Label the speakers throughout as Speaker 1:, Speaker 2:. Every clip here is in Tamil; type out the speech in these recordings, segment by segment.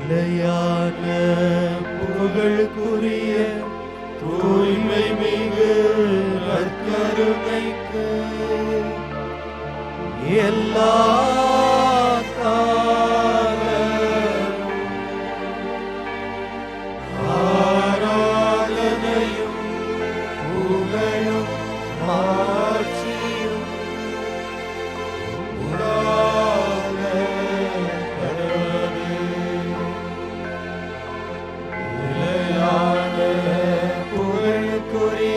Speaker 1: நிலையான புகழுக்குரிய தூய்மை மிகு நற்கருணைக்கு எல்லா ஆராதனையும் புகழும் மாட்சியும் உண்டாக கடவுளே. நிலையான புகழுக்குரிய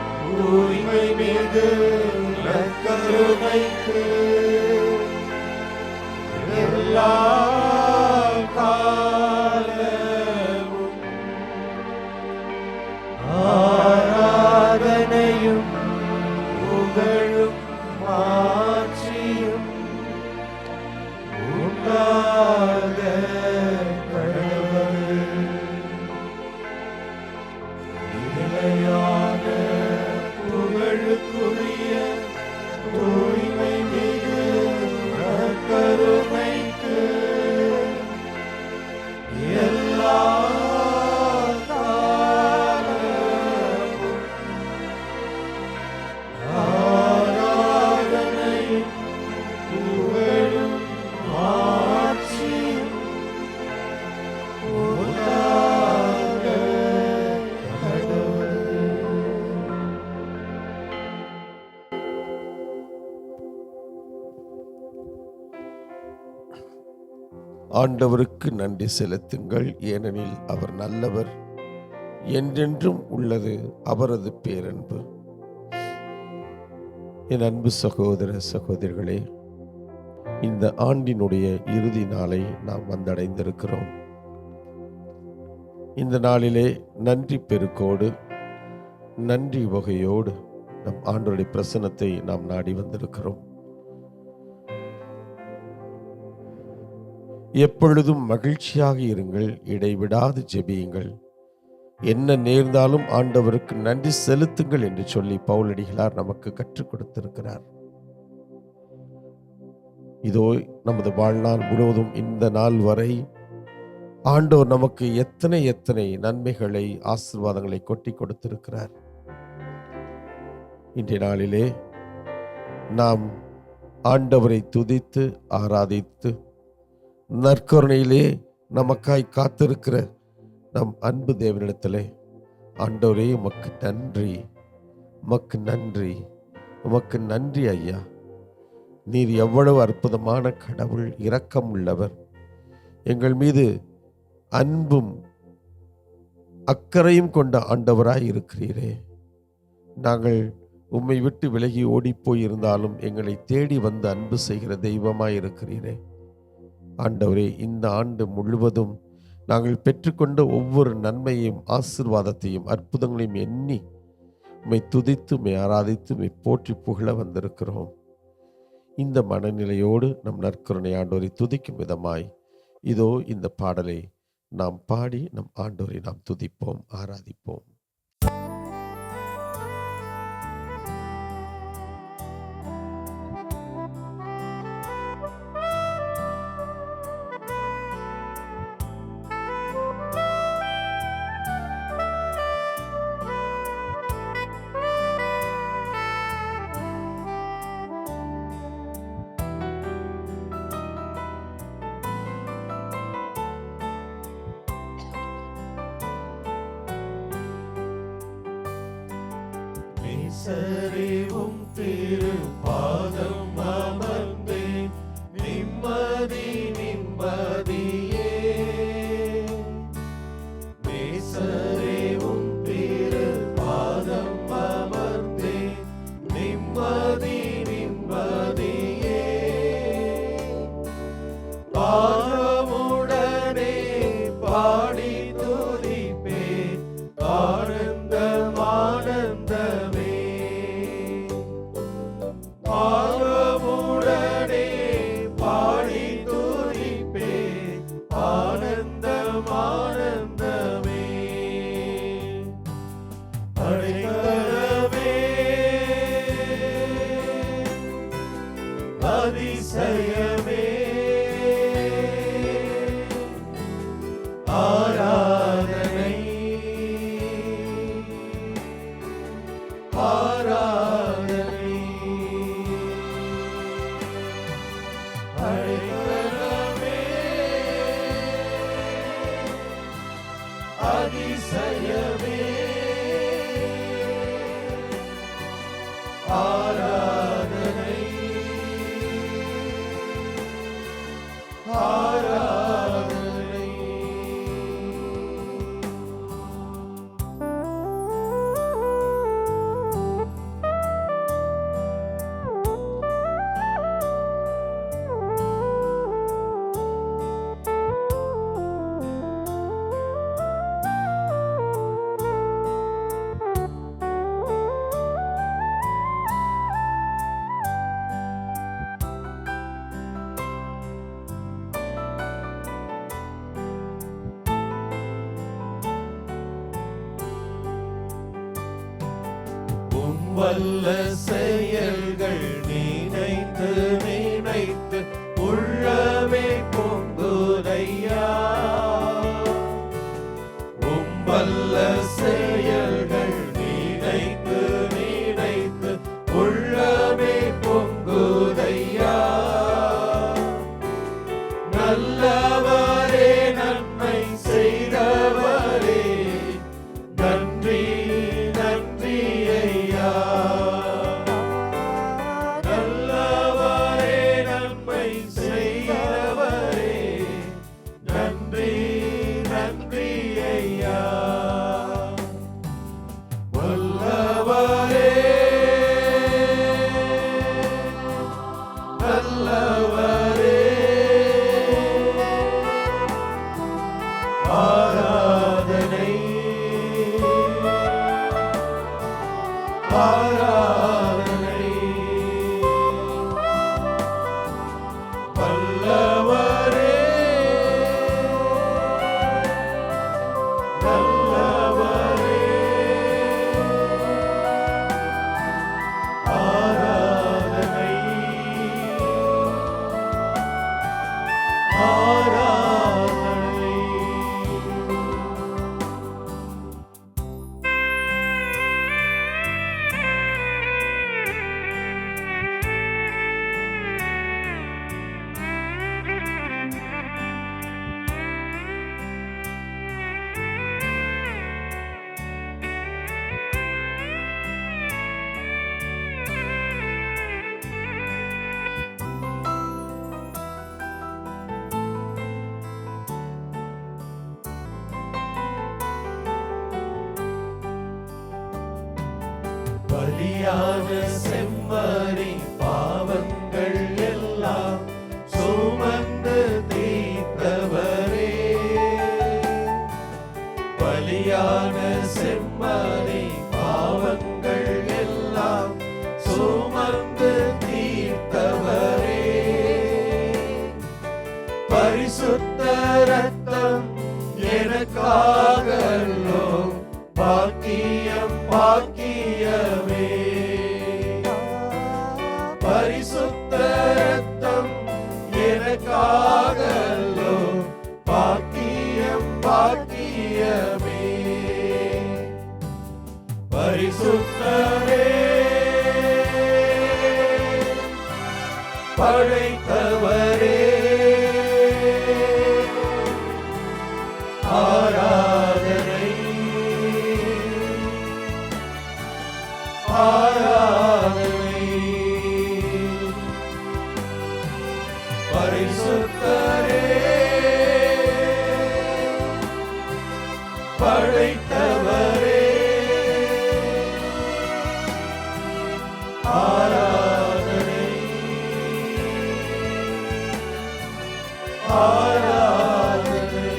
Speaker 1: தூய்மை மிகு நற்கருணைக்கு எல்லா காலமும் ஆராதனையும் புகழும் மாட்சியும் உண்டாக கடவுளே. நிலையான புகழுக்குரிய தூய்மை மிகு நற்கருணைக்கு எல்லா காலமும் ஆராதனையும் புகழும் மாட்சியும் உண்டாக கடவுளே.
Speaker 2: ஆண்டவருக்கு நன்றி செலுத்துங்கள், ஏனெனில் அவர் நல்லவர், என்றென்றும் உள்ளது அவரது பேரன்பு. என் அன்பு சகோதர சகோதரிகளே, இந்த ஆண்டினுடைய இறுதி நாளை நாம் வந்தடைந்திருக்கிறோம். இந்த நாளிலே நன்றி பெருக்கோடு நன்றி வகையோடு நம் ஆண்டவருடைய பிரசன்னத்தை நாம் நாடி வந்திருக்கிறோம். எப்பொழுதும் மகிழ்ச்சியாக இருங்கள், இடைவிடாது ஜெபியுங்கள், என்ன நேர்ந்தாலும் ஆண்டவருக்கு நன்றி செலுத்துங்கள் என்று சொல்லி பவுலடிகளார் நமக்கு கற்றுக் கொடுத்திருக்கிறார். இதோ நமது வாழ்நாள் முழுவதும் இந்த நாள் வரை ஆண்டவர் நமக்கு எத்தனை எத்தனை நன்மைகளை ஆசீர்வாதங்களை கொட்டி கொடுத்திருக்கிறார். இன்றைய நாளிலே நாம் ஆண்டவரை துதித்து ஆராதித்து நற்கருணையிலே நமக்காய் காத்திருக்கிற நம் அன்பு தேவனிடத்திலே, ஆண்டவரே உமக்கு நன்றி, உமக்கு நன்றி, உமக்கு நன்றி ஐயா. நீர் எவ்வளவு அற்புதமான கடவுள், இரக்கம் உள்ளவர், எங்கள் மீது அன்பும் அக்கறையும் கொண்ட ஆண்டவராய் இருக்கிறீரே. நாங்கள் உம்மை விட்டு விலகி ஓடிப்போய் இருந்தாலும் எங்களை தேடி வந்து அன்பு செய்கிற தெய்வமாய் இருக்கிறீரே. ஆண்டவரே, இந்த ஆண்டு முழுவதும் நாங்கள் பெற்றுக்கொண்ட ஒவ்வொரு நன்மையையும் ஆசீர்வாதத்தையும் அற்புதங்களையும் எண்ணி உம்மை துதித்து உம்மை ஆராதித்து உம்மை போற்றி புகழ வந்திருக்கிறோம். இந்த மனநிலையோடு நம் நற்கருணை ஆண்டவரை துதிக்கும் விதமாய் இதோ இந்த பாடலை நாம் பாடி நம் ஆண்டவரை நாம் துதிப்போம், ஆராதிப்போம்.
Speaker 1: சரிவும் திருப்பாதம் அமர்ந்தேன், நிம்மதி நிம்மதியே. சரிவும் திருப்பாதம் அமர்ந்தேன், நிம்மதி நிம்மதியே. பாரமுடனே பாடி துதிப்பேன், ஆனந்தம் ஆனந்தமே. பாரமுடனே பாடி துதிப்பேன், ஆனந்தம் ஆனந்தமே. அடைக்கலமே, அதிசயமே, ஆராதனை ஆராதனை. வல்ல செயல்கள் நினைத்து நினைத்து உள்ளமே பொங்குதையா. வல்ல செயல்கள் நினைத்து நினைத்து உள்ளமே பொங்குதையா. நல்லவரே நன்மை செய்தவரே நன்றி நன்றி ஐயா. நல்லவரே நன்மை செய்தவரே நன்றி நன்றி ஐயா. வல்லவரே நல்லவரே ஆராதனை ஆராதனை. வல்லவரே நல்லவரே ஆராதனை ஆராதனை. பலியான செம்மறி பாவங்கள் எல்லாம் சுமந்து தீர்த்தவரே. பலியான செம்மறி பாவங்கள் எல்லாம் சுமந்து தீர்த்தவரே. பரிசுத்த ரத்தம் எனக்காகல்லோ பாக்கியம் பாக்கியமே. பரிசுத்த ரத்தம் எனக்காகல்லோ பாக்கியம் பாக்கியமே. பரிசுத்தரே படைத்தவரே ஆராதனை ஆராதனை. பரிசுத்தரே படைத்தவரே ஆராதனை ஆராதனை.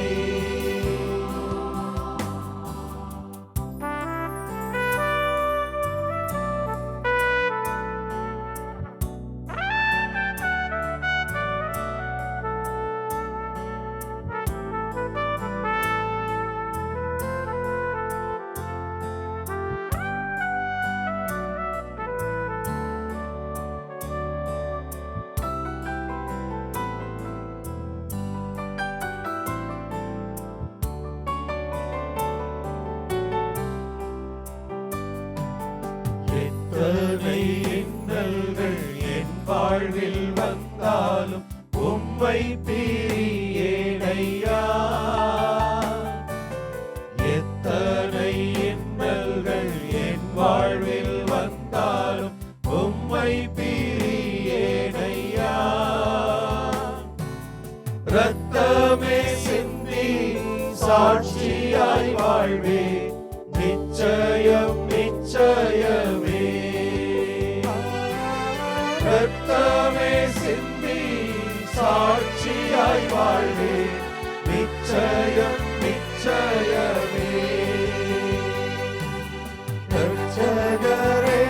Speaker 1: எத்தனை இன்னல்கள் என் வாழ்வில் வந்தாலும் உம்மை பிரியேனையா. எத்தனை இன்னல்கள் என் வாழ்வில் வந்தாலும் உம்மை பிரியேனையா. ரத்தமே சிந்தி சாட்சியாய் வாழ்வே நிச்சயம் நிச்சயமே. ரத்தமே சிந்தி சாட்சியாய் வாழ்வே நிச்சயம் நிச்சயமே. ரட்சகரே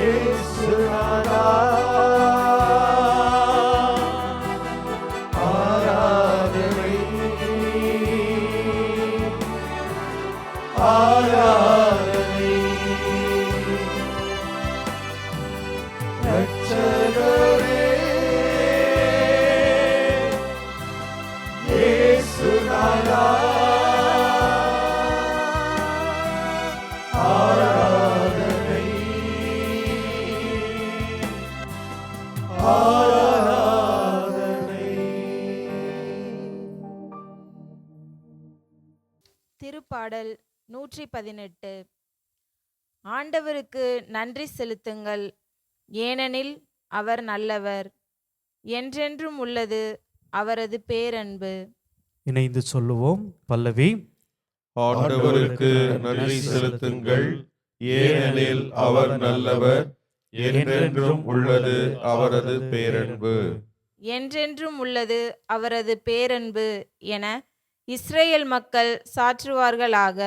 Speaker 1: இயேசுநாதா, ஆராதனை ஆராதனை. ரட்சகரே இயேசுநாதா, ஆராதனை ஆராதனை.
Speaker 3: திருப்பாடல் 118. ஆண்டவருக்கு நன்றி செலுத்துங்கள், ஏனெனில் அவர் நல்லவர், என்றென்றும் உள்ளது அவரது பேரன்பு.
Speaker 4: இணைந்து சொல்லுவோம். பல்லவி.
Speaker 1: ஆண்டவருக்கு நன்றி செலுத்துங்கள், ஏனெனில் அவர் நல்லவர், என்றென்றும் உள்ளது அவரது பேரன்பு.
Speaker 3: என்றென்றும் உள்ளது அவரது பேரன்பு என இஸ்ரேல் மக்கள் சாற்றுவார்களாக.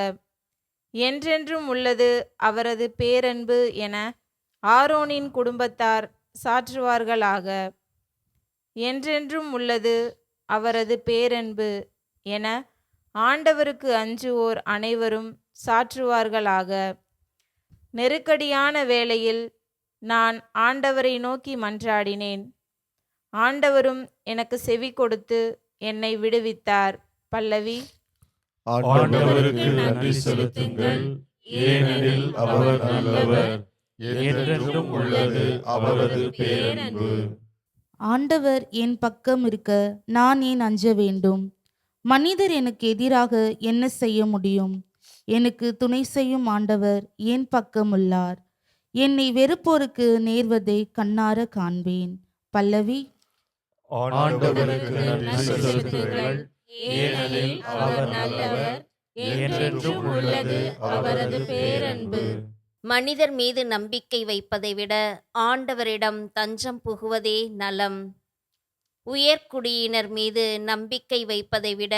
Speaker 3: என்றென்றும் உள்ளது அவரது பேரன்பு என ஆரோனின் குடும்பத்தார் சாற்றுவார்களாக. என்றென்றும் உள்ளது அவரது பேரன்பு என ஆண்டவருக்கு அஞ்சுவோர் அனைவரும் சாற்றுவார்களாக. நெருக்கடியான வேளையில் நான் ஆண்டவரை நோக்கி மன்றாடினேன். ஆண்டவரும் எனக்கு செவி கொடுத்து என்னை விடுவித்தார். பல்லவி.
Speaker 1: ஆண்டவருக்கு நன்றி செலுத்துங்கள், ஏனெனில் அவர் நல்லவர், என்றென்றும் உள்ளது அவரது பேரன்பு.
Speaker 5: ஆண்டவர் என் பக்கம் இருக்க நான் ஏன் அஞ்ச வேண்டும்? மனிதர் எனக்கு எதிராக என்ன செய்ய முடியும்? எனக்கு துணை செய்யும் ஆண்டவர் என் பக்கம் உள்ளார். என்னை வெறுப்போருக்கு நேர்வதை கண்ணார காண்பேன். பல்லவி.
Speaker 1: ஆண்டவருக்கு நன்றி செலுத்துங்கள், ஏனெனில் அவர் நல்லவர், என்றென்றும் உள்ளது அவரது பேரன்பு.
Speaker 6: மனிதர் மீது நம்பிக்கை வைப்பதை விட ஆண்டவரிடம் தஞ்சம் புகுவதே நலம். உயர்குடியினர் மீது நம்பிக்கை வைப்பதை விட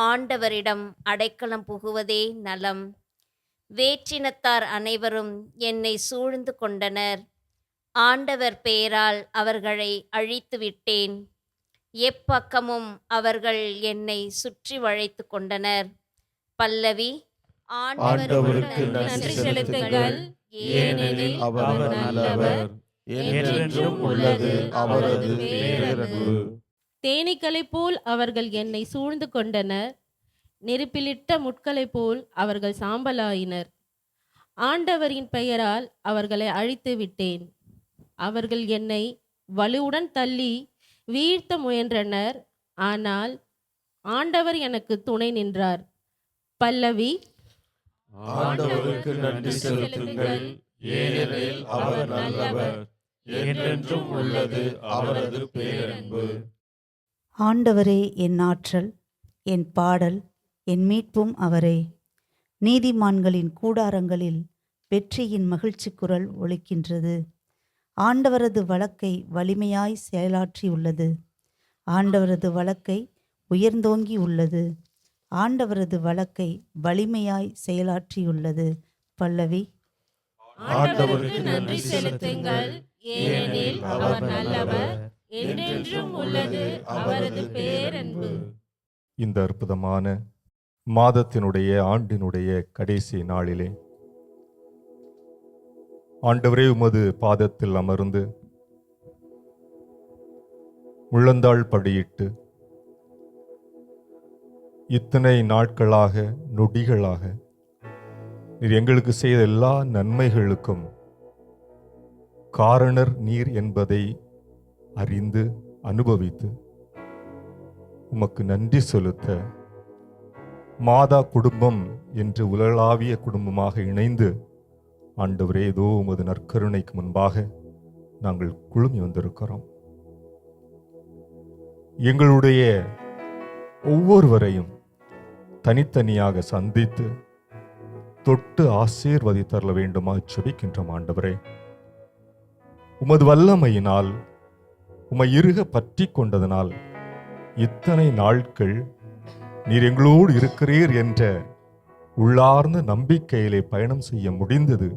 Speaker 6: ஆண்டவரிடம் அடைக்கலம் புகுவதே நலம். வேற்றினத்தார் அனைவரும் என்னை சூழ்ந்து கொண்டனர். ஆண்டவர் பெயரால் அவர்களை அழித்துவிட்டேன். எப்பக்கமும் அவர்கள் என்னை சுற்றி வளைத்து கொண்டனர். பல்லவி.
Speaker 1: ஆண்டவருக்கு நன்றி செலுத்துங்கள், ஏனெனில் அவர் நல்லவர், என்றென்றும் உள்ளது அவரது பேரன்பு.
Speaker 7: தேனீக்களைப் போல் அவர்கள் என்னை சூழ்ந்து கொண்டனர். நெருப்பிலிட்ட முட்களைப் போல் அவர்கள் சாம்பலாயினர். ஆண்டவரின் பெயரால் அவர்களை அழித்து விட்டேன். அவர்கள் என்னை வலுவுடன் தள்ளி வீழ்த்த முயன்றனர். ஆனால் ஆண்டவர் எனக்கு துணை நின்றார். பல்லவி.
Speaker 1: ஆண்டவருக்கு நன்றி செலுத்துங்கள், ஏனெனில் அவர் நல்லவர், என்றென்றும் உள்ளது அவரது பேரன்பு.
Speaker 8: ஆண்டவரே என் ஆற்றல், என் பாடல், என் மீட்பும் அவரே. நீதிமான்களின் கூடாரங்களில் வெற்றியின் மகிழ்ச்சி குரல் ஒலிக்கின்றது. ஆண்டவரது வழக்கை வலிமையாய் செயலாற்றியுள்ளது. ஆண்டவரது வழக்கை உயர்ந்தோங்கி உள்ளது. ஆண்டவரது வழக்கை வலிமையாய் செயலாற்றியுள்ளது. பல்லவி.
Speaker 7: ஆண்டவருக்கு நன்றி செலுத்துங்கள், ஏனெனில் அவர் நல்லவர், என்றென்றும் உள்ளது அவரது பேரன்பு.
Speaker 9: இந்த அற்புதமான மாதத்தினுடைய ஆண்டினுடைய கடைசி நாளிலே ஆண்டவரே உமது பாதத்தில் அமர்ந்து முழந்தாள் படியிட்டு இத்தனை நாட்களாக நொடிகளாக நீர் எங்களுக்கு செய்த எல்லா நன்மைகளுக்கும் காரணர் நீர் என்பதை அறிந்து அனுபவித்து உமக்கு நன்றி செலுத்த மாதா குடும்பம் என்று உலகளாவிய குடும்பமாக இணைந்து ஆண்டவரே, ஏதோ உமது நற்கருணைக்கு முன்பாக நாங்கள் குழுமி வந்திருக்கிறோம். எங்களுடைய ஒவ்வொருவரையும் தனித்தனியாக சந்தித்து தொட்டு ஆசீர்வதித்தரல வேண்டுமா செபிக்கின்றோம். ஆண்டவரே, உமது வல்லமையினால் உம்மை இறுக பற்றி கொண்டதனால் இத்தனை நாட்கள் நீர் எங்களோடு இருக்கிறீர் என்ற உள்ளார்ந்த நம்பிக்கையிலே பயணம் செய்ய முடிந்தது.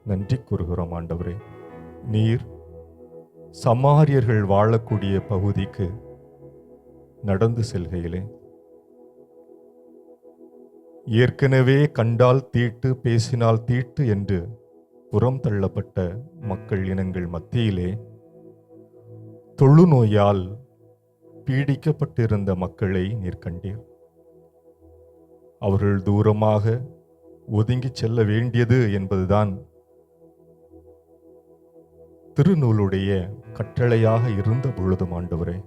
Speaker 9: நன்றி கூறுகிறோம் ஆண்டவரே. நீர் சமாரியர்கள் வாழக்கூடிய பகுதிக்கு நடந்து செல்கையிலே ஏற்கனவே கண்டால் தீட்டு பேசினால் தீட்டு என்று புறம் தள்ளப்பட்ட மக்கள் இனங்கள் மத்தியிலே தொழுநோயால் பீடிக்கப்பட்டிருந்த மக்களை நீர் கண்டீர். அவர்கள் தூரமாக ஒதுங்கி செல்ல வேண்டியது என்பதுதான் திருநூலுடைய கட்டளையாக இருந்த பொழுதும் ஆண்டவரே,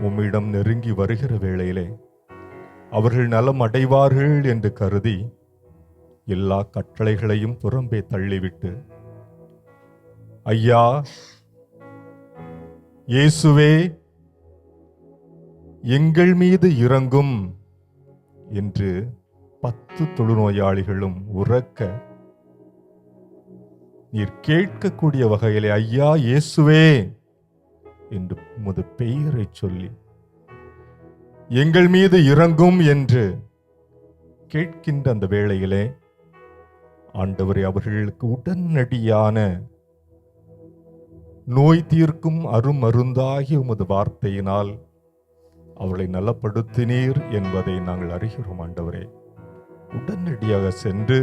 Speaker 9: உம்மிடம் நெருங்கி வருகிற வேளையிலே அவர்கள் நலம் அடைவார்கள் என்று கருதி எல்லா கட்டளைகளையும் புறம்பே தள்ளிவிட்டு, ஐயா இயேசுவே எங்கள் மீது இறங்கும் என்று 10 தொழுநோயாளிகளும் உரக்க நீர் கேட்கக்கூடிய வகையிலே ஐயா இயேசுவே என்று உமது பெயரை சொல்லி எங்கள் மீது இறங்கும் என்று கேட்கின்ற அந்த வேளையிலே ஆண்டவரே, அவர்களுக்கு உடனடியான நோய் தீர்க்கும் அருமருந்தாகி உமது வார்த்தையினால் அவளை நலப்படுத்தினீர் என்பதை நாங்கள் அறிகிறோம். ஆண்டவரே, உடனடியாக சென்று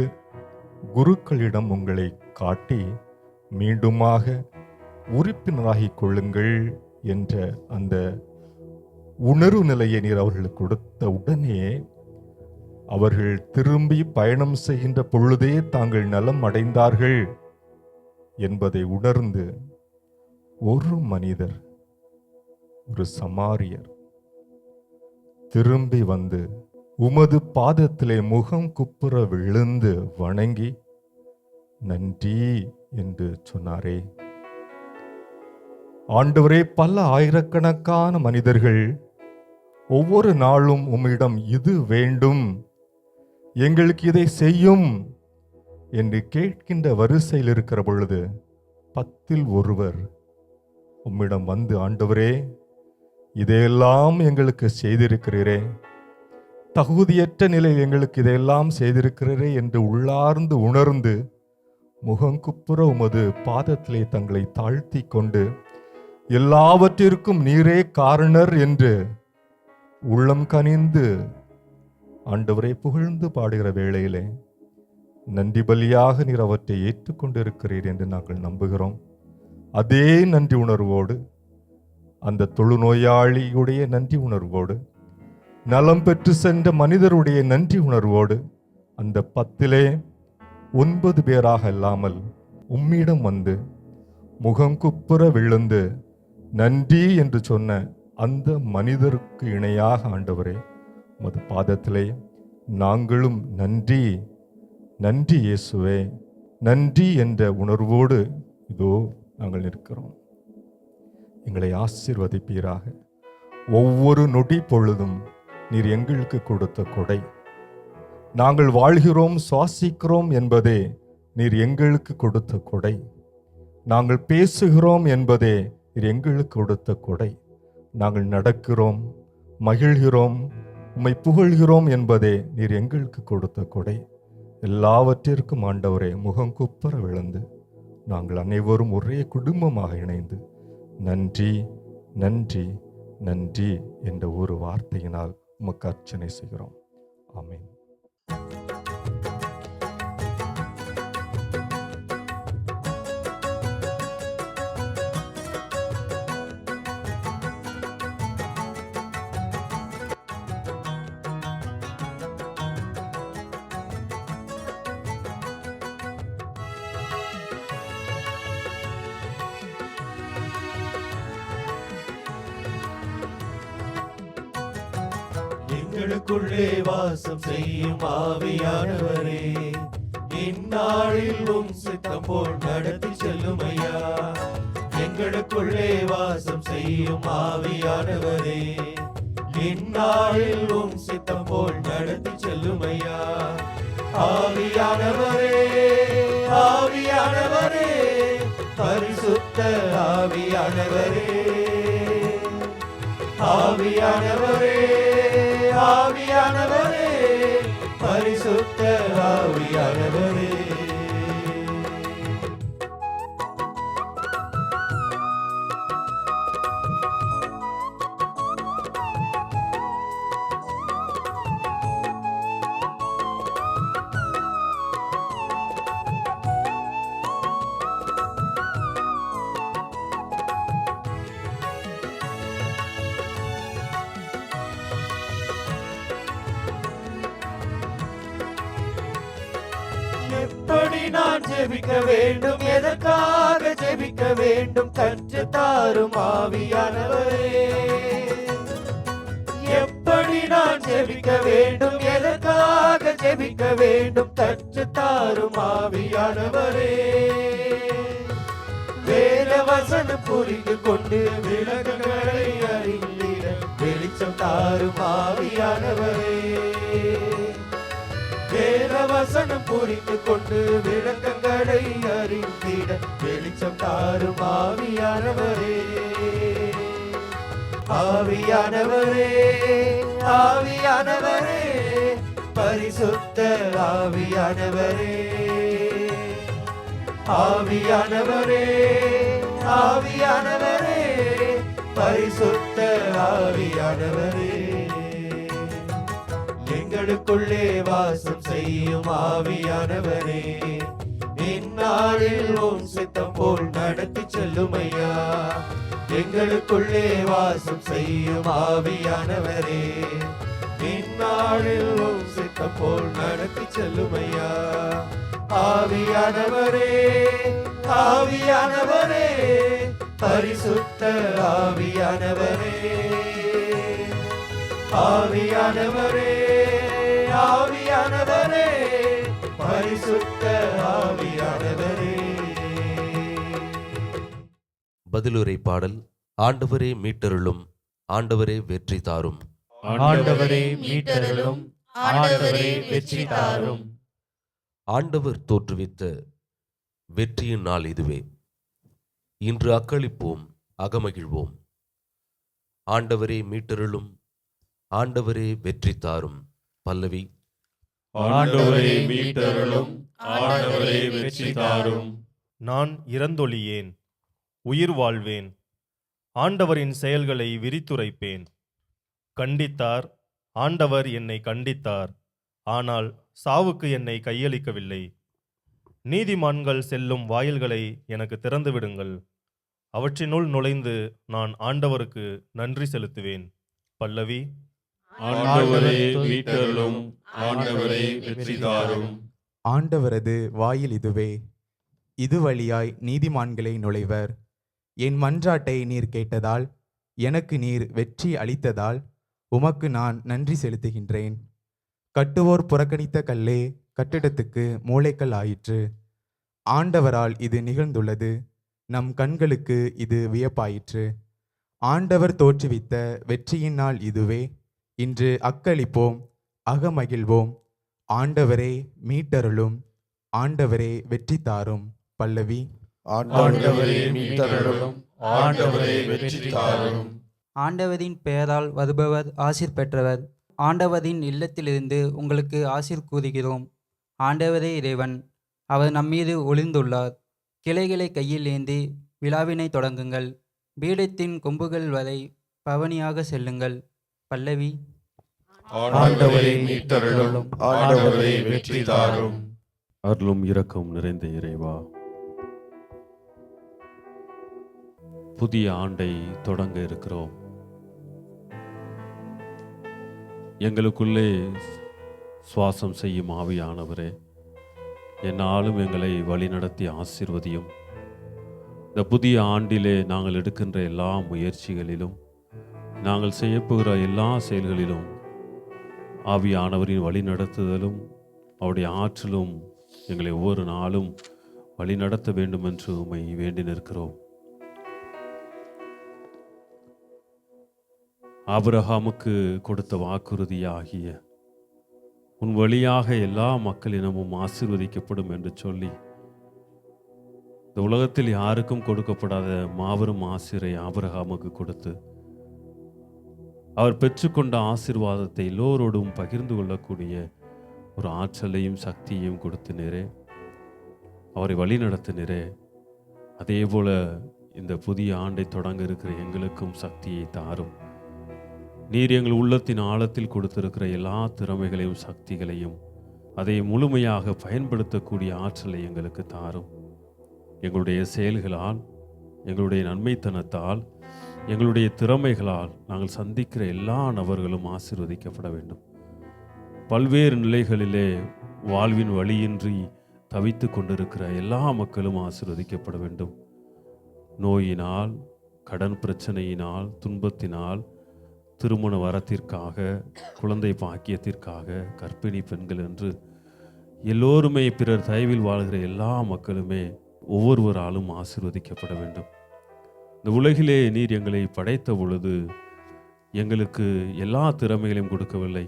Speaker 9: குருக்களிடம் உங்களை காட்டி மீண்டுமாக உறுப்பினராகிக் கொள்ளுங்கள் என்ற அந்த உணர்வு நிலையை நீர் அவர்களுக்கு கொடுத்த உடனே அவர்கள் திரும்பி பயணம் செய்கின்ற பொழுதே தாங்கள் நலம் அடைந்தார்கள் என்பதை உணர்ந்து ஒரு மனிதர், ஒரு சமாரியர் திரும்பி வந்து உமது பாதத்திலே முகம் குப்புற விழுந்து வணங்கி நன்றி என்று சொன்னாரே. ஆண்டவரே, பல ஆயிரக்கணக்கான மனிதர்கள் ஒவ்வொரு நாளும் உம்மிடம் இது வேண்டும், எங்களுக்கு இதை செய்யும் என்று கேட்கின்ற வரிசையில் இருக்கிற பொழுது 10 ஒருவர் உம்மிடம் வந்து, ஆண்டவரே இதையெல்லாம் எங்களுக்கு செய்திருக்கிறீரே, தகுதியற்ற நிலையில் எங்களுக்கு இதையெல்லாம் செய்திருக்கிறீரே என்று உள்ளார்ந்து உணர்ந்து முகங்குப்புற உமது பாதத்திலே தங்களை தாழ்த்தி கொண்டு எல்லாவற்றிற்கும் நீரே காரணர் என்று உள்ளம் கனிந்து ஆண்டவரை புகழ்ந்து பாடுகிற வேளையிலே நன்றி பலியாக நீர் அவற்றை ஏற்றுக்கொண்டிருக்கிறீர் என்று நாங்கள் நம்புகிறோம். அதே நன்றி உணர்வோடு, அந்த தொழுநோயாளியுடைய நன்றி உணர்வோடு, நலம் பெற்று சென்ற மனிதருடைய நன்றி உணர்வோடு, அந்த 10 9 பேராக இல்லாமல் உம்மிடம் வந்து முகங்குப்புற விழுந்து நன்றி என்று சொன்ன அந்த மனிதருக்கு இணையாக ஆண்டவரே, உமது பாதத்திலே நாங்களும் நன்றி நன்றி இயேசுவே நன்றி என்ற உணர்வோடு இதோ நாங்கள் நிற்கிறோம். எங்களை ஆசீர்வதிப்பீராக. ஒவ்வொரு நொடி பொழுதும் நீர் எங்களுக்கு கொடுத்த கொடை. நாங்கள் வாழ்கிறோம், சுவாசிக்கிறோம் என்பதே நீர் எங்களுக்கு கொடுத்த கொடை. நாங்கள் பேசுகிறோம் என்பதே நீர் எங்களுக்கு கொடுத்த கொடை. நாங்கள் நடக்கிறோம், மகிழ்கிறோம், உம்மை புகழ்கிறோம் என்பதே நீர் எங்களுக்கு கொடுத்த கொடை. எல்லாவற்றிற்கும் ஆண்டவரே முகங்குப்புற விழுந்து நாங்கள் அனைவரும் ஒரே குடும்பமாக இணைந்து நன்றி நன்றி நன்றி என்ற ஒரு வார்த்தையினால் உமக்கு அர்ச்சனை செய்கிறோம். ஆமென்.
Speaker 1: எங்களுக்குள்ளே வாசம் செய்யும் ஆவியானவரே, இந்நாளில் உம் சித்தம் போல் நடத்தி செல்லுமையா. எங்களுக்குள்ளே வாசம் செய்யும் ஆவியானவரே, இந்நாளில் உம் சித்தம் போல் நடத்தி செல்லுமையா. ஆவியானவரே, ஆவியானவரே, பரிசுத்த ஆவியானவரே, ஆவியானவரே, ஆவியானவரே, பரிசுத்த ஆவியானவரே. எப்படி நான் ஜெபிக்க வேண்டும், எதற்காக ஜெபிக்க வேண்டும், கற்று தாரும் ஆவியானவரே. எப்படி நான் ஜெபிக்க வேண்டும், எதற்காக ஜெபிக்க வேண்டும், கற்று தாரும் ஆவியானவரே. வேத வசனம் புரிந்து கொண்டு விளக்கங்களை அறிந்திட வெளிச்சம் தாரும் ஆவியானவரே. வேத வசனம் புரிந்து கொண்டு விளக்கங்களை அறிந்திட வெளிச்சம் தாரும் ஆவியானவரே. ஆவியானவரே, ஆவியானவரே, பரிசுத்த ஆவியானவரே, ஆவியானவரே, ஆவியானவரே, பரிசுத்த ஆவியானவரே. எங்களுக்குள்ளே வாசம் செய்யும் ஆவியானவரே, இந்நாளில் உம் சித்தம் போல் நடத்தி செல்லுமையா. எங்களுக்குள்ளே வாசம் செய்யும் ஆவியானவரே, இந்நாளில் உம் சித்தம் போல் நடத்தி செல்லுமையா. ஆவியானவரே, ஆவியானவரே, பரிசுத்த ஆவியானவரே, ஆவியானவரே, ஆவியானவரே, பரிசுத்த ஆவியானவரே.
Speaker 10: பதிலுரை பாடல். ஆண்டவரே மீட்டருளும், ஆண்டவரே வெற்றி தாரும்.
Speaker 4: ஆண்டவரே மீட்டருளும், ஆண்டவரே வெற்றி தாரும்.
Speaker 10: ஆண்டவர் தோற்றுவித்த வெற்றியின் நாள் இதுவே. இன்று அக்களிப்போம், அகமகிழ்வோம். ஆண்டவரே மீட்டருளும், ஆண்டவரே வெற்றி தாரும். பல்லவி.
Speaker 1: ஆண்டவரே மீட்டருளும், ஆண்டவரே வெற்றி தாரும்.
Speaker 9: நான் இறந்தொழியேன், உயிர் வாழ்வேன், ஆண்டவரின் செயல்களை விரித்துரைப்பேன். கண்டித்தார், ஆண்டவர் என்னை கண்டித்தார், ஆனால் சாவுக்கு என்னை கையளிக்கவில்லை. நீதிமான்கள் செல்லும் வாயில்களை எனக்கு திறந்து விடுங்கள், அவற்றினுள் நுழைந்து நான் ஆண்டவருக்கு நன்றி செலுத்துவேன். பல்லவி.
Speaker 1: ஆண்டவரே மீட்டருளும், ஆண்டவரே வெற்றி தாரும்.
Speaker 11: ஆண்டவரது வாயில் இதுவே, இது வழியாய் நீதிமான்களை நுழைவர். என் மன்றாட்டை நீர் கேட்டதால், எனக்கு நீர் வெற்றி அளித்ததால் உமக்கு நான் நன்றி செலுத்துகின்றேன். கட்டுவோர் புறக்கணித்த கல்லே கட்டிடத்துக்கு மூலைக்கல் ஆயிற்று. ஆண்டவரால் இது நிகழ்ந்துள்ளது, நம் கண்களுக்கு இது வியப்பாயிற்று. ஆண்டவர் தோற்றுவித்த வெற்றியின் நாள் இதுவே. இன்று அக்களிப்போம், அகமகிழ்வோம். ஆண்டவரே மீட்டருளும், ஆண்டவரே வெற்றி தாரும். பல்லவி.
Speaker 1: ஆண்டவரே மீட்டருளும், ஆண்டவரே வெற்றி தாரும்.
Speaker 12: ஆண்டவரின் பெயரால் வருபவர் ஆசீர் பெற்றவர். ஆண்டவரின் இல்லத்திலிருந்து உங்களுக்கு ஆசீர் கூறுகிறோம். ஆண்டவரே இறைவன், அவர் நம்மீது ஒளிர்ந்துள்ளார். கிளைகளை கையில் ஏந்தி விழாவினை தொடங்குங்கள். பீடத்தின் கொம்புகள் வரை பவனியாக செல்லுங்கள். பல்லவி.
Speaker 1: ஆண்டவரே மீட்டருளும், ஆண்டவரே வெற்றி தாரும்.
Speaker 13: அருளும் இரக்கம் நிறைந்த இறைவா, புதிய ஆண்டை தொடங்க இருக்கிறோம். எங்களுக்குள்ளே சுவாசம் செய்யும் ஆவியானவரே, என்னாலும் எங்களை வழிநடத்தி ஆசீர்வதியும். இந்த புதிய ஆண்டிலே நாங்கள் எடுக்கின்ற எல்லா முயற்சிகளிலும், நாங்கள் செய்யப்போகிற எல்லா செயல்களிலும் ஆவியானவரின் வழிநடத்துதலும் அவருடைய ஆற்றலும் எங்களை ஒவ்வொரு நாளும் வழி நடத்த வேண்டும் என்று உம்மை வேண்டி நிற்கிறோம். ஆபிரகாமுக்கு கொடுத்த வாக்குறுதியாகிய உன் வழியாக எல்லா மக்களினமும் ஆசீர்வதிக்கப்படும் என்று சொல்லி இந்த உலகத்தில் யாருக்கும் கொடுக்கப்படாத மாபெரும் ஆசிரை ஆபிரகாமுக்கு கொடுத்து அவர் பெற்றுக்கொண்ட ஆசீர்வாதத்தை எல்லோரோடும் பகிர்ந்து கொள்ளக்கூடிய ஒரு ஆற்றலையும் சக்தியையும் கொடுத்தினரே, அவரை வழி நடத்தினரே. அதே போல இந்த புதிய ஆண்டை தொடங்க இருக்கிற எங்களுக்கும் சக்தியை தாரும். நீர் எங்கள் உள்ளத்தின் ஆழத்தில் கொடுத்திருக்கிற எல்லா திறமைகளையும் சக்திகளையும் அதை முழுமையாக பயன்படுத்தக்கூடிய ஆற்றலை எங்களுக்கு தாரும். எங்களுடைய செயல்களால், எங்களுடைய நன்மைத்தனத்தால், எங்களுடைய திறமைகளால் நாங்கள் சந்திக்கிற எல்லா நபர்களும் ஆசீர்வதிக்கப்பட வேண்டும். பல்வேறு நிலைகளிலே வாழ்வின் வழியின்றி தவித்து கொண்டிருக்கிற எல்லா மக்களும் ஆசீர்வதிக்கப்பட வேண்டும். நோயினால், கடன் பிரச்சனையினால், துன்பத்தினால், திருமண வரத்திற்காக, குழந்தை பாக்கியத்திற்காக, கர்ப்பிணி பெண்கள் என்று எல்லோருமே பிறர் தயவில் வாழ்கிற எல்லா மக்களுமே ஒவ்வொருவராலும் ஆசீர்வதிக்கப்பட வேண்டும். இந்த உலகிலே நீர் எங்களை படைத்த பொழுது எங்களுக்கு எல்லா திறமைகளையும் கொடுக்கவில்லை.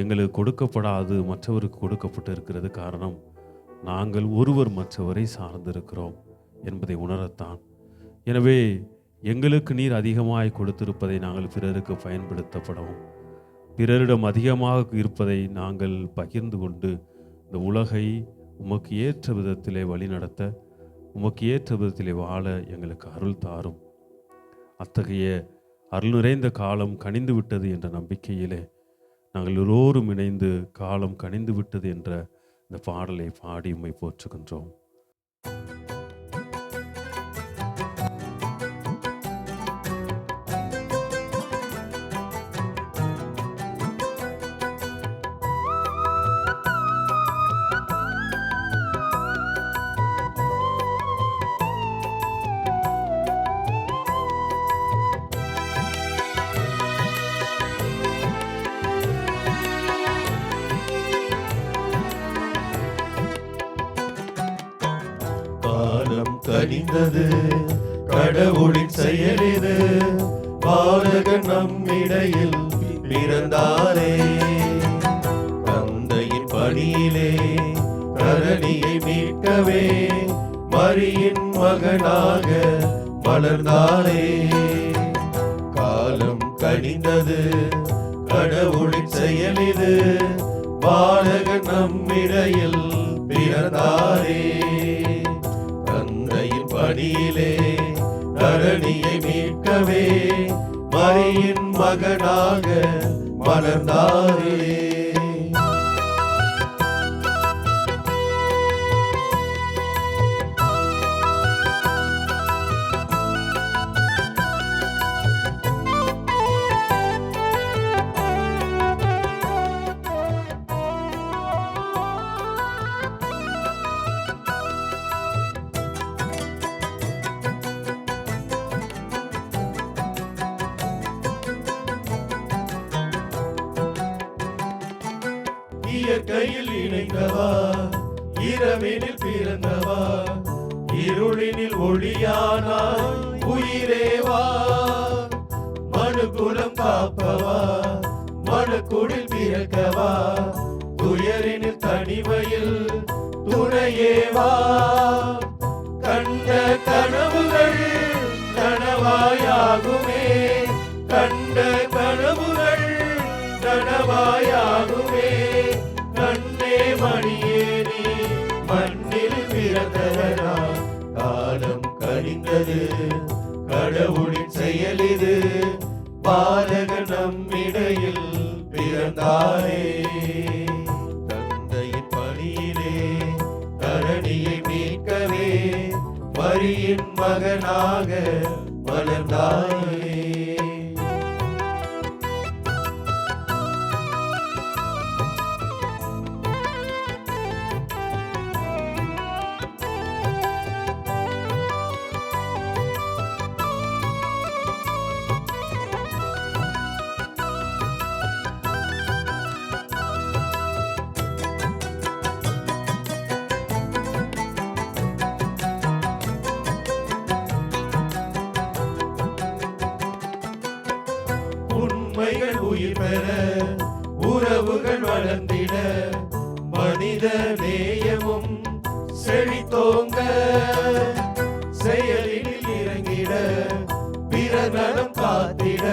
Speaker 13: எங்களுக்கு கொடுக்கப்படாது மற்றவருக்கு கொடுக்கப்பட்டு இருக்கிறது. காரணம், நாங்கள் ஒருவர் மற்றவரை சார்ந்திருக்கிறோம் என்பதை உணரத்தான். எனவே எங்களுக்கு நீர் அதிகமாய் கொடுத்திருப்பதை நாங்கள் பிறருக்கு பயன்படுத்தப்படவும், பிறரிடம் அதிகமாக இருப்பதை நாங்கள் பகிர்ந்து கொண்டு இந்த உலகை உமக்கு ஏற்ற விதத்திலே வழிநடத்த, உமக்கு ஏற்ற விதத்திலே வாழ எங்களுக்கு அருள் தாரும். அத்தகைய அருள் நிறைந்த காலம் கனிந்து விட்டது என்ற நம்பிக்கையிலே நாங்கள் எல்லோரும் இணைந்து காலம் கனிந்து விட்டது என்ற இந்த பாடலை பாடி உம்மை போற்றுகின்றோம்.
Speaker 1: காலம் கனிந்தது, கடவுளின் செயலிது, பாலகன் நம்மிடையில் பிறந்தாரே. தந்தையின் பணியிலே கரணியை மீட்கவே மரியின் மகனாக வளர்ந்தாரே. காலம் கனிந்தது, கடவுளின் செயலிது, பாலகன் நம்மிடையில் பிறந்தாரே. தந்தையின் பணியிலே கரணியை மீட்கவே மரியின் மகனாக வளர்ந்தாரே. இயற்கையில் இணைந்தவா, இரவினில் பிறந்தவா, இருளினில் ஒளியானாய் உயிரேவா. மனுக்குலம் காப்பவா, மனுக்குடில் பிறக்கவா, துயரினில் தனிமையில் துணையேவா. கண்ட கனவுகள் கனவாயாகுமே, கண்ட கனவுகள் கனவாயாகுமே. கண்ணே மணியே நீ மண்ணில் பிறந்தவனா. காலம் கனிந்தது, கடவுளின் செயலிது, பாலகன் நம்மிடையில் பிறந்தாரே. தந்தையின் பணியிலே கரணியை மீட்கவே மரியின் மகனாக வளர்ந்தாரே. உண்மைகள் உயிர் பெற உறவுகள் வளர்ந்திட மனித நேயமும் செழித்தோங்க செயலில் இறங்கிட பிறர் நலம் காத்திட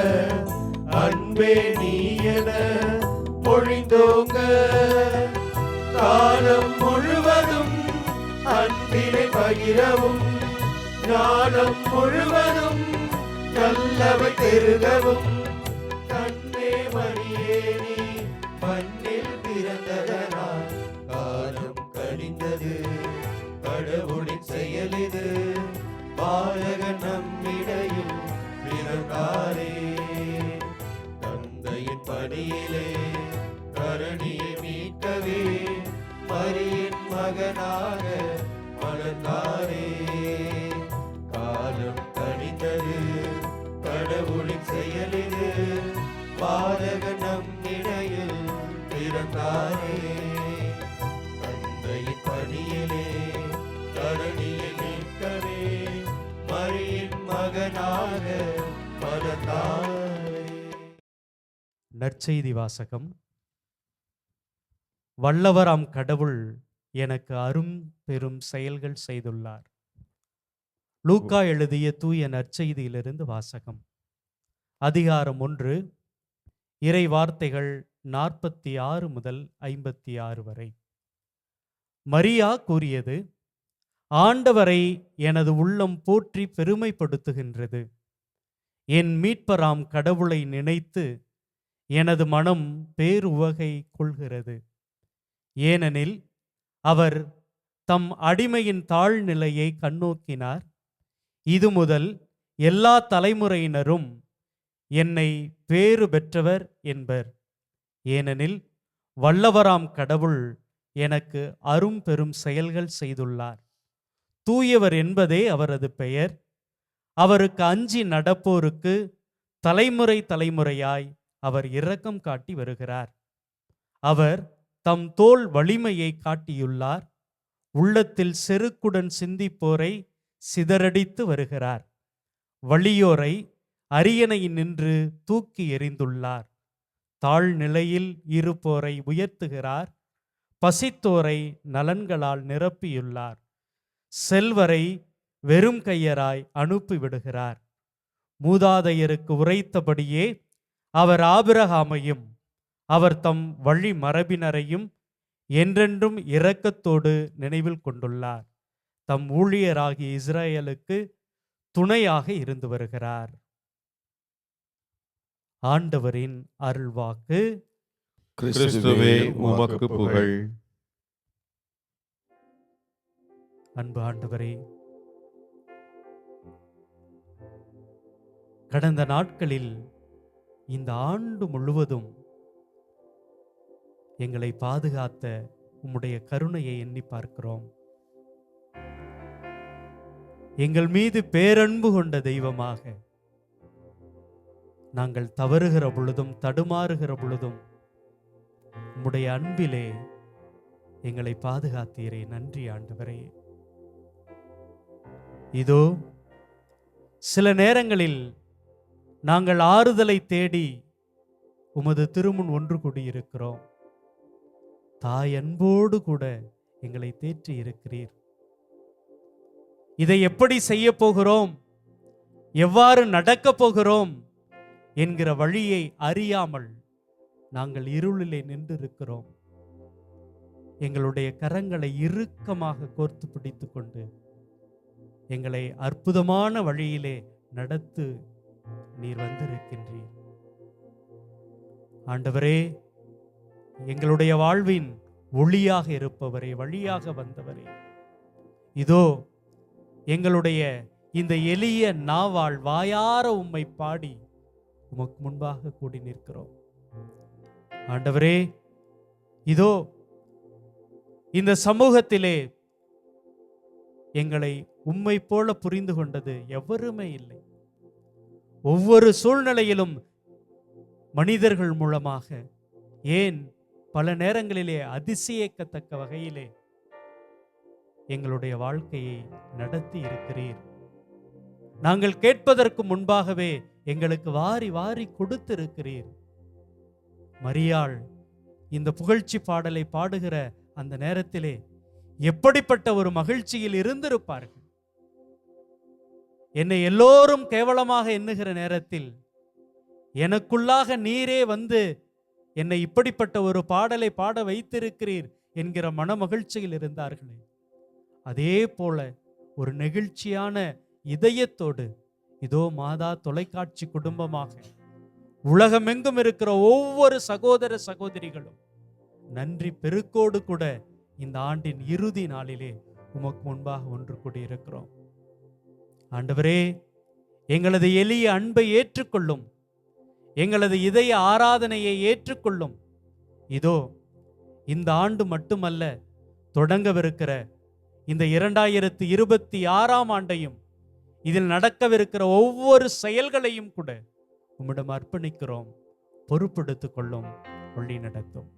Speaker 1: அன்பே நீ என பொழிந்தோங்க காலம் முழுவதும் அன்பினை பகிரவும் ஞானம் முழுவதும் நல்லவை பெருகவும் கண்ணே மணியே நீ மண்ணில் பிறந்ததனால் காலம் கழிந்தது கடவுளின் செயல் இது பாலகன் நம்மிடையில் பிறந்தாரே தந்தையின் பணியிலே கரணியை மீட்கவே மரியின் மகனாக வளர்ந்தாரே காலம் கணிந்தது கடவுளின் செயல் இது பாலகன் நம்மிடையில் பிறந்தாரே தந்தையின் பணியிலே கரணியை மீட்கவே மரியின் மகனாக வளர்ந்தாரே.
Speaker 14: நற்செய்தி வாசகம். வல்லவராம் கடவுள் எனக்கு அரும் பெரும் செயல்கள் செய்துள்ளார். லூக்கா எழுதிய தூய நற்செய்தியிலிருந்து வாசகம். அதிகாரம் 1, இறை வார்த்தைகள் 46 முதல் 56 வரை. மரியா கூறியது: ஆண்டவரை எனது உள்ளம் போற்றி பெருமைப்படுத்துகின்றது. என் மீட்பராம் கடவுளை நினைத்து எனது மனம் பேருவகை கொள்கிறது. ஏனெனில் அவர் தம் அடிமையின் தாழ்நிலையை கண்ணோக்கினார். இது முதல் எல்லா தலைமுறையினரும் என்னை பேறு பெற்றவர் என்பர். ஏனெனில் வல்லவராம் கடவுள் எனக்கு அரும் பெரும் செயல்கள் செய்துள்ளார். தூயவர் என்பதே அவரது பெயர். அவருக்கு அஞ்சி நடப்போருக்கு தலைமுறை தலைமுறையாய் அவர் இரக்கம் காட்டி வருகிறார். அவர் தம் தோள் வலிமையை காட்டியுள்ளார். உள்ளத்தில் செருக்குடன் சிந்திப்போரை சிதறடித்து வருகிறார். வலியோரை அரியணையில் நின்று தூக்கி எறிந்துள்ளார். தாழ்நிலையில் இருப்போரை உயர்த்துகிறார். பசித்தோரை நலன்களால் நிரப்பியுள்ளார். செல்வரை வெறும் கையராய் அனுப்பிவிடுகிறார். மூதாதையருக்கு உரைத்தபடியே அவர் ஆபிரகாமையும் அவர் தம் வழி மரபினரையும் என்றென்றும் இரக்கத்தோடு நினைவில் கொண்டுள்ளார். தம் ஊழியராகிய இஸ்ரவேலுக்கு துணையாக இருந்து வருகிறார். ஆண்டவரின் அருள்வாக்கு.
Speaker 9: கிறிஸ்துவே உமக்கு புகழ்.
Speaker 14: அன்பு ஆண்டவரே, கடந்த நாட்களில் இந்த ஆண்டு முழுவதும் எங்களை பாதுகாத்த உம்முடைய கருணையை எண்ணி பார்க்கிறோம். எங்கள் மீது பேரன்பு கொண்ட தெய்வமாக நாங்கள் தவறுகிற பொழுதும் தடுமாறுகிற பொழுதும் உம்முடைய அன்பிலே எங்களை பாதுகாத்தீரே. நன்றி ஆண்டவரே. இதோ சில நேரங்களில் நாங்கள் ஆறுதலை தேடி உமது திருமுன் ஒன்று கூடியிருக்கிறோம். தாய் அன்போடு கூட எங்களை தேற்றி இருக்கிறீர். இதை எப்படி செய்ய போகிறோம், எவ்வாறு நடக்கப் போகிறோம் என்கிற வழியை அறியாமல் நாங்கள் இருளிலே நின்றிருக்கிறோம். எங்களுடைய கரங்களை இறுக்கமாக கோர்த்து பிடித்து கொண்டு எங்களை அற்புதமான வழியிலே நடத்து நீர் வந்திருக்கின்றீர். ஆண்டவரே, எங்களுடைய வாழ்வின் ஒளியாக இருப்பவரே, வழியாக வந்தவரே, இதோ எங்களுடைய இந்த எளிய நாவால் வாயார உம்மை பாடி உமக்கு முன்பாக கூடி நிற்கிறோம். ஆண்டவரே, இதோ இந்த சமூகத்திலே எங்களை உம்மை போல புரிந்து கொண்டது எவருமே இல்லை. ஒவ்வொரு சூழ்நிலையிலும் மனிதர்கள் மூலமாக, ஏன் பல நேரங்களிலே அதிசயிக்கத்தக்க வகையிலே எங்களுடைய வாழ்க்கையை நடத்தி இருக்கிறீர். நாங்கள் கேட்பதற்கு முன்பாகவே எங்களுக்கு வாரி வாரி கொடுத்திருக்கிறீர். மரியாள் இந்த புகழ்ச்சி பாடலை பாடுகிற அந்த நேரத்திலே எப்படிப்பட்ட ஒரு மகிழ்ச்சியில் இருந்திருப்பார்கள். என்னை எல்லோரும் கேவலமாக எண்ணுகிற நேரத்தில் எனக்குள்ளாக நீரே வந்து என்னை இப்படிப்பட்ட ஒரு பாடலை பாட வைத்திருக்கிறீர் என்கிற மன மகிழ்ச்சியில் இருந்தார்களே, அதே போல ஒரு நெகிழ்ச்சியான இதயத்தோடு இதோ மாதா தொலைக்காட்சி குடும்பமாக உலகமெங்கும் இருக்கிற ஒவ்வொரு சகோதர சகோதரிகளும் நன்றி பெருக்கோடு கூட இந்த ஆண்டின் இறுதி நாளிலே உமக்கு முன்பாக ஒன்று கூடியிருக்கிறோம். ஆண்டவரே, எங்களது எளிய அன்பை ஏற்றுக்கொள்ளும், எங்களது இதய ஆராதனையை ஏற்றுக்கொள்ளும். இதோ இந்த ஆண்டு மட்டுமல்ல, தொடங்கவிருக்கிற இந்த 2026ஆம் ஆண்டையும் இதில் நடக்கவிருக்கிற ஒவ்வொரு செயல்களையும் கூட உம்மிடம் அர்ப்பணிக்கிறோம். பொறுப்பெடுத்துக் கொள்ளும், வழி நடத்தும்.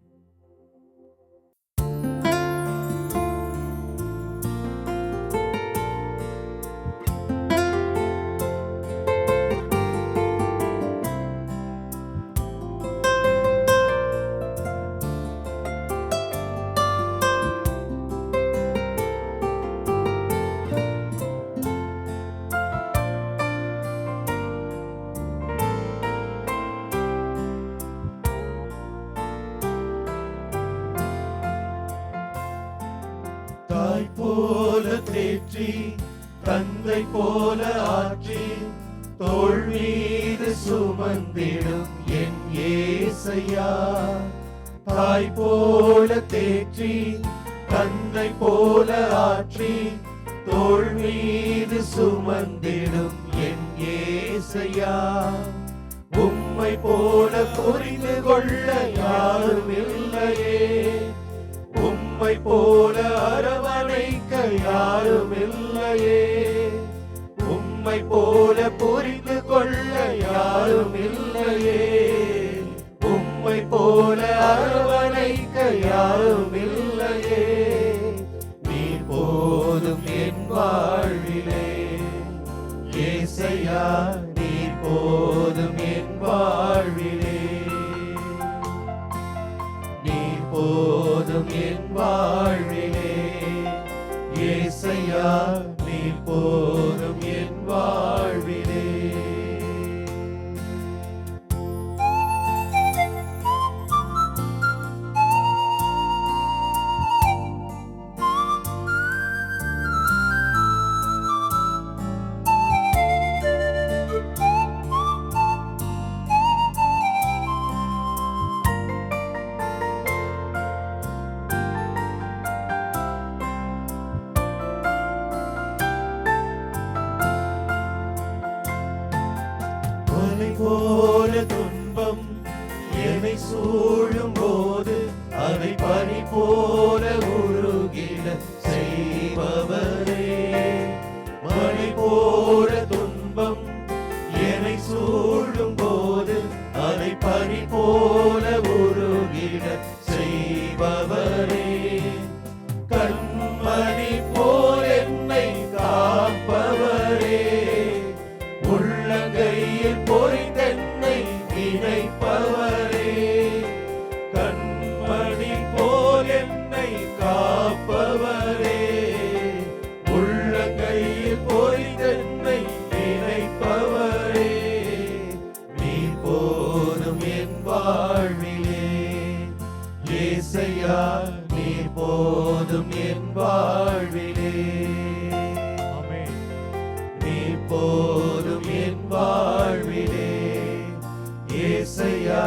Speaker 1: தாய் போல தேற்றி தந்தை போல ஆற்றி தோள் மீது சுமந்திடும் என் ஏசையா. தாய் போல தேற்றி தந்தை போல ஆற்றி தோள் மீது சுமந்திடும் என் ஏசையா. உம்மை போல புரிந்து கொள்ள யாரும் இல்லையே, உம்மை போல அரவணைக்க யாரும் இல்லையே, உம்மை போல புரிந்து கொள்ள யாரும் இல்லையே, உம்மை போல அரவணைக்க யாரும் இல்லையே. நீர் போதும் என் வாழ்விலே ஏசையா, நீர் போதும் என் வாழ்விலே, நீர் போதும் என் வாழ்விலே ஏசையா, நீர் போதும் என் வாழ்விலே. மலை போல துன்பம் என்னை சூழும் போது அதை பனி போல உருகிட செய்பவரே. மலை போல துன்பம் என்னை சூழும் போது அதை பனி போல உருகிட செய்பவரே. கண்மணி போல் என்னை காப்பவரே, உள்ளங்கையில் பொறித்தென்னை இணைப்பவரே. கண்மணி போல் என்னை காப்பவரே, உள்ளங்கையில் பொறித்தென்னை இணைப்பவரே. நீர் போதும் என் வாழ்விலே ஏசையா, நீர் போதும் என் வாழ்விலே. நீர் போதும் என் வாழ்விலே ஏசையா,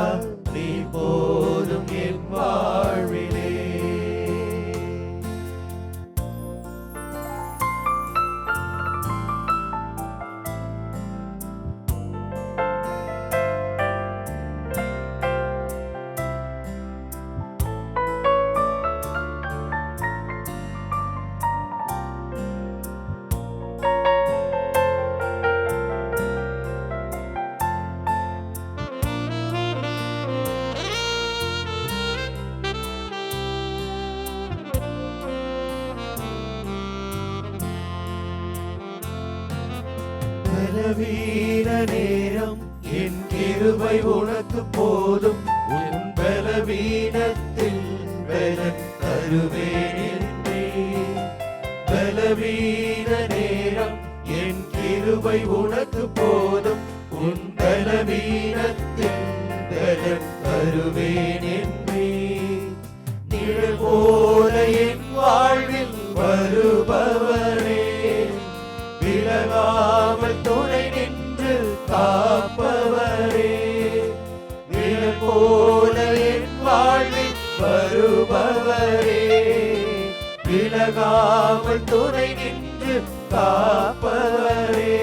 Speaker 1: நீர் போதும் என் வாழ்விலே. பலவீன நேரம் என் கிருபை உனக்கு போதும், உன் பலவீனத்தில் பலன் தருவேன் என்றே. பலவீன நேரம் என் கிருபை உனக்கு போதும், உன் பலவீனத்தில் பலன் தருவேன் என்றே. நிழல் போல என் வாழ்வில் வருபவரே, விலகாமல் துணை நின்று காப்பவரே. நிழல் போல என் வாழ்வில் வருபவரே, விலகாமல் துணை நின்று காப்பவரே.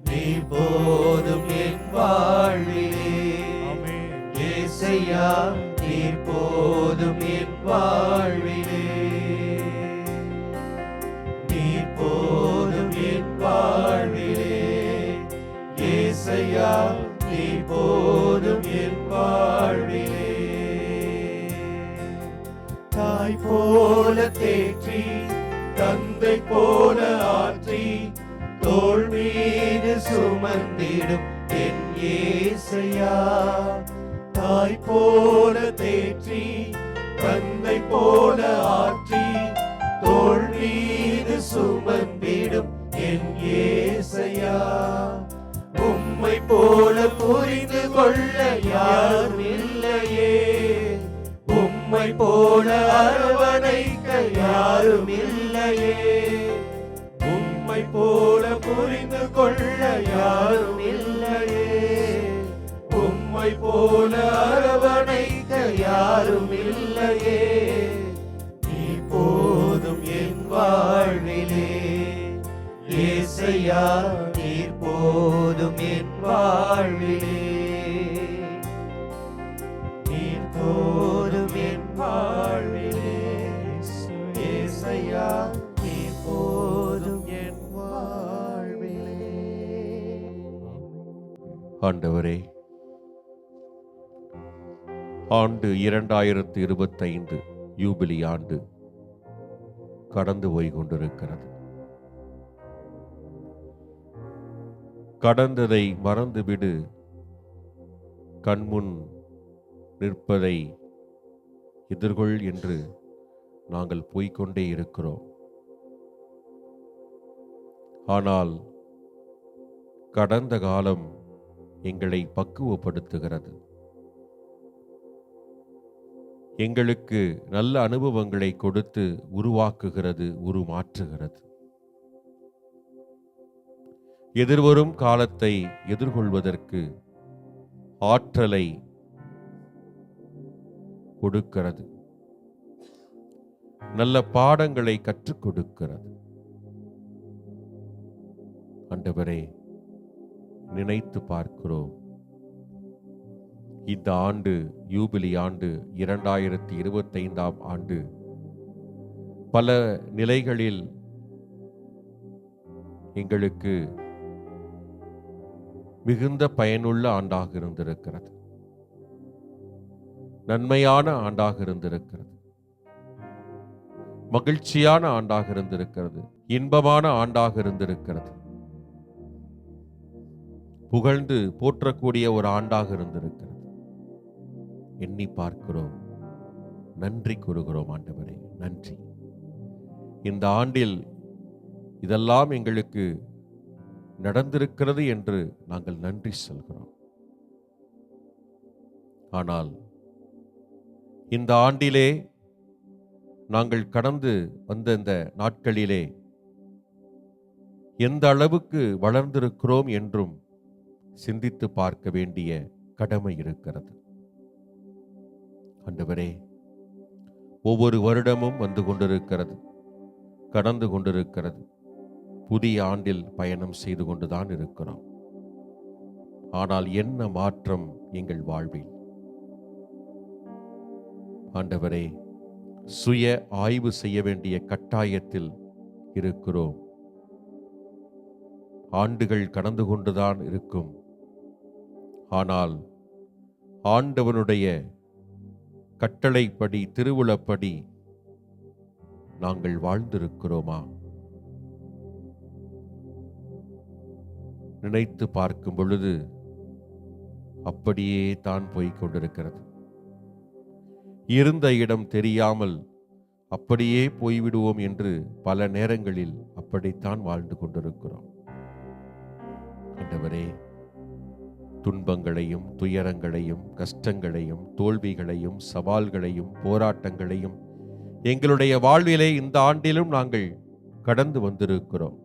Speaker 1: நீ போதும் என் வாழ்விலே, ஏசையா நீ போதும் என் வாழ்விலே. நீ போதும் என் வாழ்விலே, ஏசையா நீ போதும் என் வாழ்விலே. தாய் போல தேற்றி, தந்தை போல ஆற்றி, தோள் மீது சுமந்திடும் என் ஏசையா. தாய் போல தேற்றி, தந்தை போல ஆற்றி, தோள் மீது சுமந்திடும் என் ஏசையா. உம்மை போல புரிந்து கொள்ள யாரும் இல்லையே, உம்மை போல அரவணைக்க யாரும் இல்லையே. உம்மை போல புரிந்து கொள்ள யாரும் இல்லையே, உம்மை போல அரவணைக்க யாரும் இல்லையே. நீ போதும் என் வாழ்விலே, ஏசையா நீ போதும் என் வாழ்விலே. நீ போதும் என் வாழ்விலே, ஏசையா நீ போதும் என் வாழ்விலே.
Speaker 2: ஆண்டவரே, ஆண்டு 2025 யூபிலி ஆண்டு கடந்து போய் கொண்டிருக்கிறது. கடந்ததை மறந்துவிடு, கண்முன் நிற்பதை எதிர்கொள் என்று நாங்கள் போய்க்கொண்டே இருக்கிறோம். ஆனால் கடந்த காலம் எங்களை பக்குவப்படுத்துகிறது. எங்களுக்கு நல்ல அனுபவங்களை கொடுத்து உருவாக்குகிறது, உருமாற்றுகிறது. எதிர்வரும் காலத்தை எதிர்கொள்வதற்கு ஆற்றலை கொடுக்கிறது. நல்ல பாடங்களை கற்றுக் கொடுக்கிறது. ஆண்டவரே, நினைத்து பார்க்கிறோம். இந்த ஆண்டு யூபிலி ஆண்டு 2025 ஆண்டு பல நிலைகளில் எங்களுக்கு மிகுந்த பயனுள்ள ஆண்டாக இருந்திருக்கிறது. நன்மையான ஆண்டாக இருந்திருக்கிறது. மகிழ்ச்சியான ஆண்டாக இருந்திருக்கிறது. இன்பமான ஆண்டாக இருந்திருக்கிறது. புகழ்ந்து போற்றக்கூடிய ஒரு ஆண்டாக இருந்திருக்கிறது. எண்ணி பார்க்கிறோம், நன்றி கூறுகிறோம். ஆண்டவரே, நன்றி. இந்த ஆண்டில் இதெல்லாம் எங்களுக்கு நடந்திருக்கிறது என்று நாங்கள் நன்றி சொல்கிறோம். ஆனால் இந்த ஆண்டிலே நாங்கள் கடந்து வந்த இந்த நாட்களிலே எந்த அளவுக்கு வளர்ந்திருக்கிறோம் என்றும் சிந்தித்து பார்க்க வேண்டிய கடமை இருக்கிறது. ஆண்டவரே, ஒவ்வொரு வருடமும் வந்து கொண்டிருக்கிறது, கடந்து கொண்டிருக்கிறது. புதிய ஆண்டில் பயணம் செய்து கொண்டுதான் இருக்கிறோம். ஆனால் என்ன மாற்றம் எங்கள் வாழ்வில்? ஆண்டவரே, சுய ஆய்வு செய்ய வேண்டிய கட்டாயத்தில் இருக்கிறோம். ஆண்டுகள் கடந்து கொண்டுதான் இருக்கும். ஆனால் ஆண்டவனுடைய கட்டளைப்படி, திருவுளப்படி நாங்கள் வாழ்ந்திருக்கிறோமா? நினைத்து பார்க்கும் பொழுது அப்படியே தான் போய்க் கொண்டிருக்கிறது. இருந்த இடம் தெரியாமல் அப்படியே போய்விடுவோம் என்று பல நேரங்களில் அப்படித்தான் வாழ்ந்து கொண்டிருக்கிறோம். ஆண்டவரே, துன்பங்களையும் துயரங்களையும் கஷ்டங்களையும் தோல்விகளையும் சவால்களையும் போராட்டங்களையும் எங்களுடைய வாழ்விலே இந்த ஆண்டிலும் நாங்கள் கடந்து வந்திருக்கிறோம்.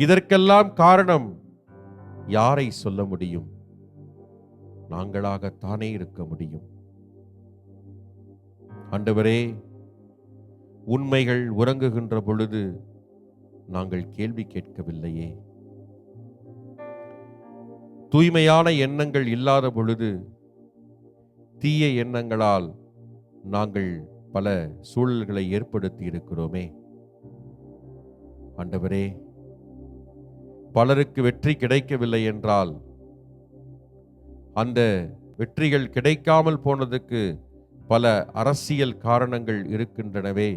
Speaker 2: இதற்கெல்லாம் காரணம் யாரை சொல்ல முடியும்? நாங்களாகத்தானே இருக்க முடியும். ஆண்டவரே, உண்மைகள் உறங்குகின்ற பொழுது நாங்கள் கேள்வி கேட்கவில்லையே. தூய்மையான எண்ணங்கள் இல்லாத பொழுது தீய எண்ணங்களால் நாங்கள் பல சூழல்களை ஏற்படுத்தி இருக்கிறோமே. ஆண்டவரே, பலருக்கு வெற்றி கிடைக்கவில்லை என்றால் அந்த வெற்றிகள் கிடைக்காமல் போனதுக்கு பல அரசியல் காரணங்கள் இருக்கின்றனவே.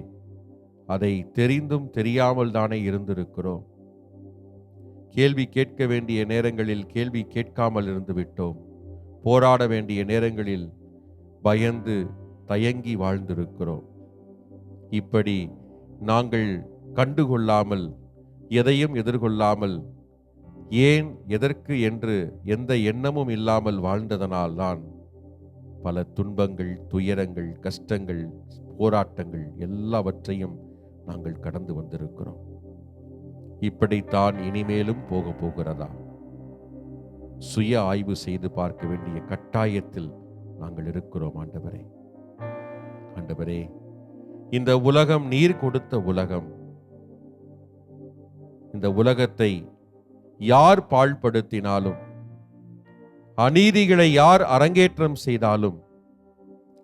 Speaker 2: அதை தெரிந்தும் தெரியாமல் தானே இருந்திருக்கிறோம். கேள்வி கேட்க வேண்டிய நேரங்களில் கேள்வி கேட்காமல் இருந்து விட்டோம். போராட வேண்டிய நேரங்களில் பயந்து தயங்கி வாழ்ந்திருக்கிறோம். இப்படி நாங்கள் கண்டுகொள்ளாமல், எதையும் எதிர்கொள்ளாமல், ஏன் எதற்கு என்று எந்த எண்ணமும் இல்லாமல் வாழ்ந்ததனால்தான் பல துன்பங்கள், துயரங்கள், கஷ்டங்கள், போராட்டங்கள் எல்லாவற்றையும் நாங்கள் கடந்து வந்திருக்கிறோம். இப்படித்தான் இனிமேலும் போக போகிறதா? சுய ஆய்வு செய்து பார்க்க வேண்டிய கட்டாயத்தில் நாங்கள் இருக்கிறோம். ஆண்டவரே, ஆண்டவரே, இந்த உலகம் நீர் கொடுத்த உலகம். இந்த உலகத்தை யார் பாழ்படுத்தினாலும், அநீதிகளை யார் அரங்கேற்றம் செய்தாலும்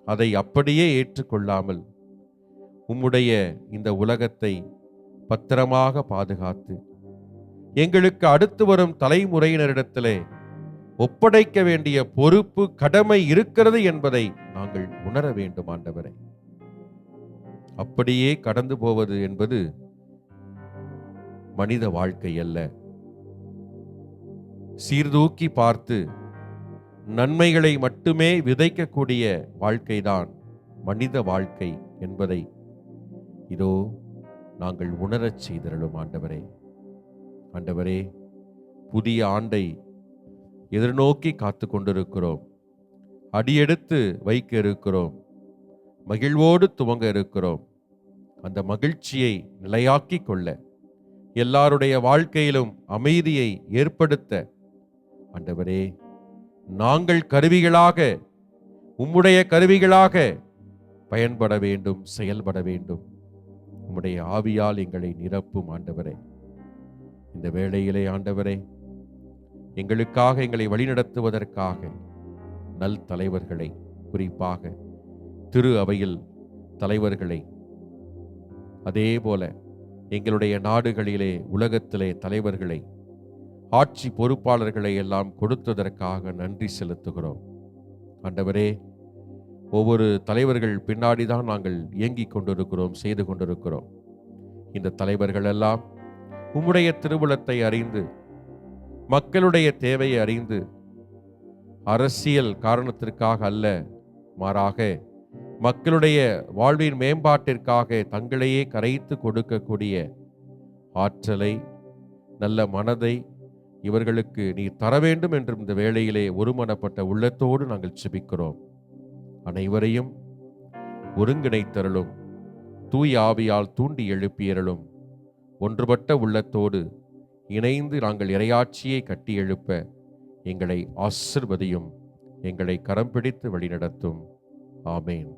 Speaker 2: அதை அப்படியே ஏற்றுக்கொள்ளாமல் உம்முடைய இந்த உலகத்தை பத்திரமாக பாதுகாத்து எங்களுக்கு அடுத்து வரும் தலைமுறையினரிடத்திலே ஒப்படைக்க வேண்டிய பொறுப்பு, கடமை இருக்கிறது என்பதை நாங்கள் உணர வேண்டும். ஆண்டவரே, அப்படியே கடந்து போவது என்பது மனித வாழ்க்கை அல்ல. சீர்தூக்கி பார்த்து நன்மைகளை மட்டுமே விதைக்கக்கூடிய வாழ்க்கைதான் மனித வாழ்க்கை என்பதை இதோ நாங்கள் உணரச் செய்திருளும். ஆண்டவரே, ஆண்டவரே, புதிய ஆண்டை எதிர்நோக்கி காத்து கொண்டிருக்கிறோம். அடியெடுத்து வைக்க இருக்கிறோம். மகிழ்வோடு துவங்க இருக்கிறோம். அந்த மகிழ்ச்சியை நிலையாக்கி கொள்ள, எல்லாருடைய வாழ்க்கையிலும் அமைதியை ஏற்படுத்த ஆண்டவரே, நாங்கள் கருவிகளாக, உம்முடைய கருவிகளாக பயன்பட வேண்டும், செயல்பட வேண்டும். உம்முடைய ஆவியால் எங்களை நிரப்பும். ஆண்டவரே, இந்த வேளையிலே ஆண்டவரே, எங்களுக்காக எங்களை வழிநடத்துவதற்காக நல் தலைவர்களை, குறிப்பாக திரு அவையில் தலைவர்களை, அதே போல எங்களுடைய நாடுகளிலே உலகத்திலே தலைவர்களை, ஆட்சி பொறுப்பாளர்களை எல்லாம் கொடுத்ததற்காக நன்றி செலுத்துகிறோம். ஆண்டவரே, ஒவ்வொரு தலைவர்கள் பின்னாடிதான் நாங்கள் இயங்கிக் கொண்டிருக்கிறோம், செய்து கொண்டிருக்கிறோம். இந்த தலைவர்கள் எல்லாம் உம்முடைய திருவுளத்தை அறிந்து, மக்களுடைய தேவையை அறிந்து, அரசியல் காரணத்திற்காக அல்ல, மாறாக மக்களுடைய வாழ்வின் மேம்பாட்டிற்காக தங்களையே கரைத்து கொடுக்கக்கூடிய ஆற்றலை, நல்ல மனதை இவர்களுக்கு நீ தர வேண்டும் என்று இந்த வேளையிலே ஒருமனப்பட்ட உள்ளத்தோடு நாங்கள் செபிக்கிறோம். அனைவரையும் ஒருங்கிணைத்தருளும், தூய ஆவியால் தூண்டி எழுப்பியருளும். ஒன்றுபட்ட உள்ளத்தோடு இணைந்து நாங்கள் இறையாட்சியை கட்டி எழுப்ப எங்களை ஆசிர்வதியும், எங்களை கரம் பிடித்து வழிநடத்தும். ஆமேன்,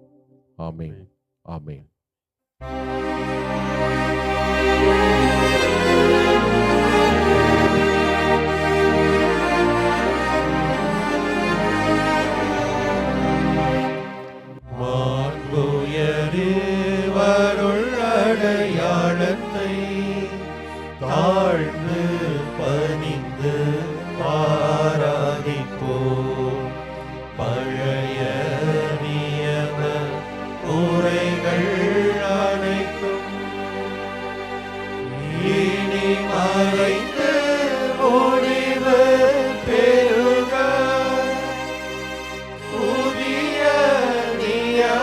Speaker 2: ஆமேன், ஆமேன்.
Speaker 1: அடையாளத்தை தாழ்ந்து பணிந்து ஆராதிப்போம். பழைய நியம முறைகள் அனைத்தும் இனி மறைந்து முடிவு பெறுக. புதிய நியம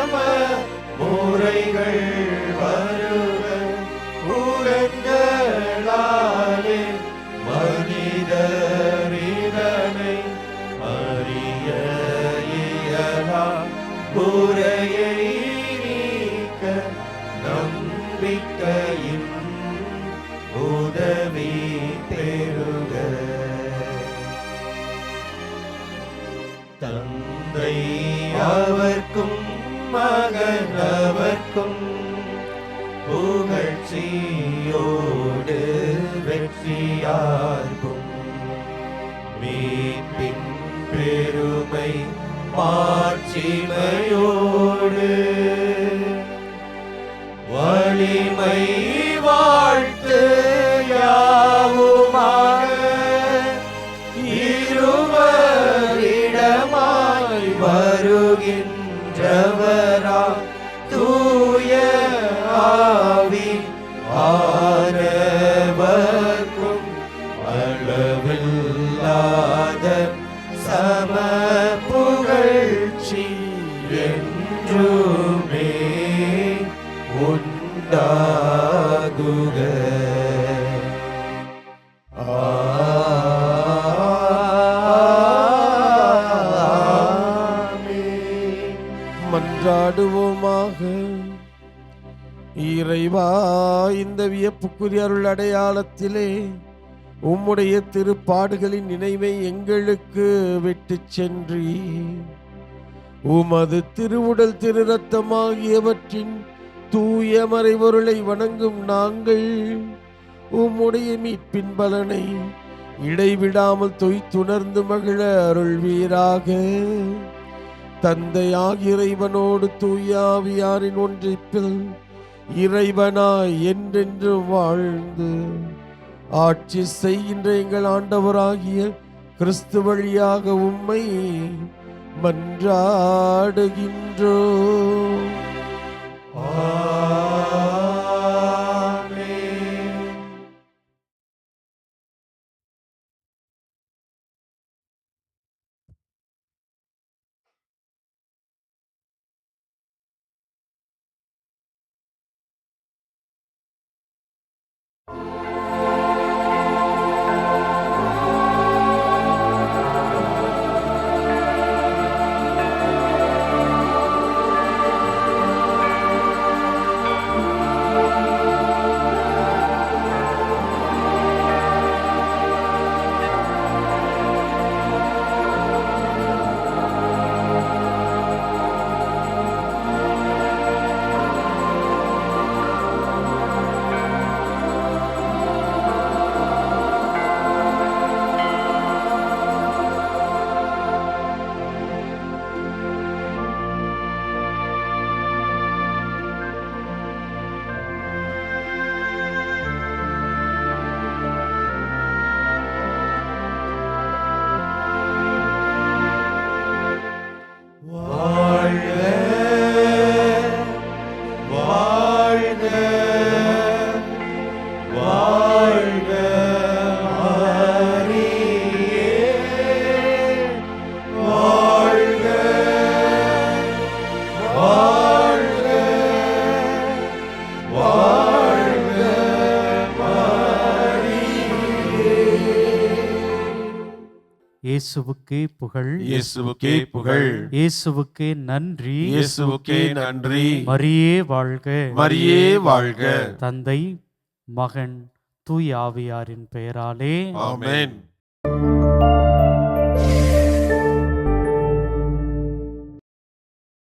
Speaker 1: தாயின் உதவி பெறுக. தந்தை அவர்க்கும் மகன் அவர்க்கும் புகழ்ச்சியோடு வெற்றியார்க்கும் மீட்பின் பெருமை மாட்சிமையோடு வலிமை வாழ்த்து யாவுமாக இருவரிடமாய் வருகின்றவரா தூய ஆவி ஆனவர்க்கும் அளவில்லாத சம புகழ்ச்சி என்றுமே உண்டாகுக.
Speaker 2: மன்றாடுவோமாக. இறைவா, இந்த வியப்புக்குரிய அருள் அடையாளத்திலே உம்முடைய திருப்பாடுகளின் நினைவை எங்களுக்கு விட்டு சென்றி உமது திருவுடல் திரு இரத்தமாகியவற்றின் தூய மறைபொருளை வணங்கும் நாங்கள் உம்முடைய மீட்பின் பலனை இடைவிடாமல் தொய்த்துணர்ந்து மகிழ அருள்வீராக. தந்தையாகிய இறைவனோடு தூய ஆவியாரின் ஒன்றிப்பில் இறைவனாய் என்றென்று வாழ்ந்து ஆட்சி செய்கின்ற எங்கள் ஆண்டவராகிய கிறிஸ்து வழியாக உம்மை மன்றாடுகின்றோம்.
Speaker 14: இயேசுவுக்கே புகழ்,
Speaker 2: இயேசுவுக்கே புகழ்,
Speaker 14: இயேசுவுக்கே நன்றி,
Speaker 2: இயேசுவுக்கே நன்றி.
Speaker 14: மரியே வாழ்க,
Speaker 2: மரியே வாழ்க.
Speaker 14: தந்தை மகன் தூய ஆவியாரின் பெயராலே
Speaker 2: ஆமென்.